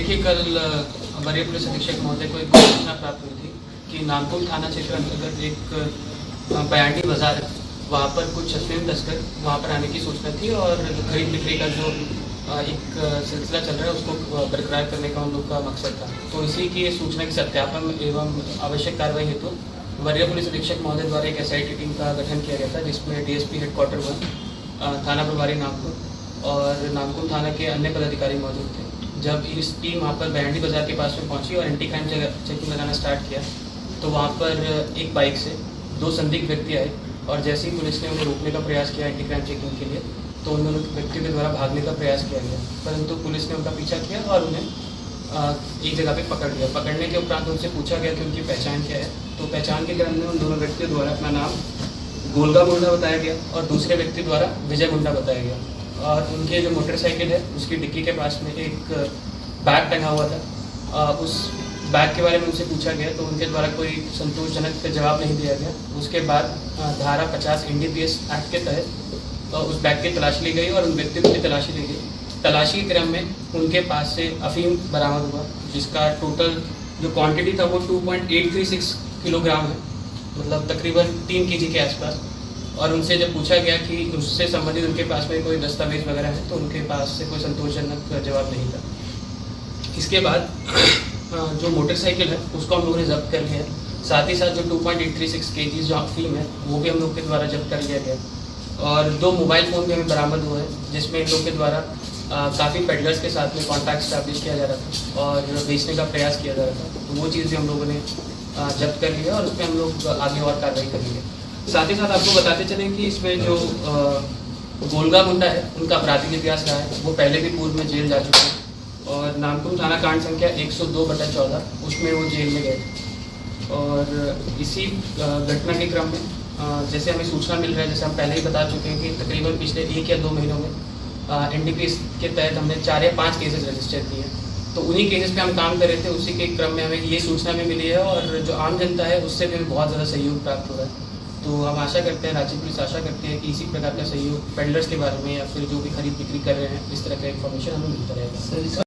देखिए, कल वरीय पुलिस अधीक्षक महोदय को एक सूचना प्राप्त हुई थी कि नागपुर थाना क्षेत्र अंतर्गत एक बयानी बाजार है, वहाँ पर कुछ अफीम तस्कर वहाँ पर आने की सूचना थी और खरीद बिक्री का जो एक सिलसिला चल रहा है उसको बरकरार करने का उन लोग का मकसद था। तो इसी की सूचना के सत्यापन एवं आवश्यक कार्रवाई हेतु वरीय पुलिस अधीक्षक महोदय द्वारा एक SIT टीम का गठन किया गया था, जिसमें DSP हेडक्वार्टर 1, थाना प्रभारी नागपुर और नागपुर थाना के अन्य पदाधिकारी मौजूद थे। जब इस टीम वहाँ पर बयानी बाजार के पास में पहुंची और एंटी क्राइम चेकिंग लगाना स्टार्ट किया तो वहाँ पर एक बाइक से 2 संदिग्ध व्यक्ति आए और जैसे ही पुलिस ने उन्हें रोकने का प्रयास किया एंटी क्राइम चेकिंग के लिए, तो उन दोनों व्यक्तियों के द्वारा भागने का प्रयास किया गया, परंतु पुलिस ने उनका पीछा किया और उन्हें एक जगह पे पकड़ लिया। पकड़ने के उपरांत उनसे पूछा गया कि उनकी पहचान क्या है, तो पहचान के क्रम में उन दोनों व्यक्तियों द्वारा अपना नाम गोलगा मुंडा बताया गया और दूसरे व्यक्ति द्वारा विजय मुंडा बताया गया। और उनके जो मोटरसाइकिल है उसकी डिक्की के पास में एक बैग टंगा हुआ था। उस बैग के बारे में उनसे पूछा गया तो उनके द्वारा कोई संतोषजनक जवाब नहीं दिया गया। उसके बाद धारा 50 NDPS एक्ट के तहत उस बैग की तलाशी ली गई और उन व्यक्तियों की तलाशी ली गई। तलाशी के क्रम में उनके पास से अफीम बरामद हुआ, जिसका टोटल जो क्वांटिटी था वो 2.836 किलोग्राम है, मतलब तकरीबन 3 kg के आसपास। और उनसे जब पूछा गया कि उससे संबंधित उनके पास में कोई दस्तावेज वगैरह है तो उनके पास से कोई संतोषजनक जवाब नहीं था। इसके बाद जो मोटरसाइकिल है उसको हम लोगों ने जब्त कर लिया है, साथ ही साथ जो 2.836 kg जो अफीम है वो भी हम लोग के द्वारा जब्त कर लिया गया। और 2 मोबाइल फ़ोन भी हमें बरामद हुए हैं, जिसमें इन लोग के द्वारा काफ़ी पेडलर्स के साथ में कॉन्टैक्ट स्टैब्लिश किया जा रहा था और बेचने का प्रयास किया जा रहा था। तो वो चीज़ भी हम लोगों ने जब्त कर लिया और उस पर हम लोग आगे और कार्रवाई करेंगे। साथ ही साथ आपको बताते चलें कि इसमें जो गोलगा मुंडा है उनका आपराधिक इतिहास रहा है, वो पहले भी पूर्व में जेल जा चुके हैं और नागपुर थाना कांड संख्या 102/14 उसमें वो जेल में गए थे। और इसी घटना के क्रम में जैसे हमें सूचना मिल रहा है, जैसे हम पहले ही बता चुके हैं कि तकरीबन पिछले 1 या 2 महीनों में NDPS के तहत हमने 4 या 5 केसेस रजिस्टर किए हैं। तो उन्हीं केसेस पे हम काम कर रहे थे, उसी के क्रम में हमें ये सूचना भी मिली है और जो आम जनता है उससे भी हमें बहुत ज़्यादा सहयोग प्राप्त हो रहा है। तो हम आशा करते हैं, राज्य पुलिस आशा करती है कि इसी प्रकार का सहयोग पेडलर्स के बारे में या फिर जो भी खरीद बिक्री कर रहे हैं इस तरह का इन्फॉर्मेशन हमें मिलता रहेगा।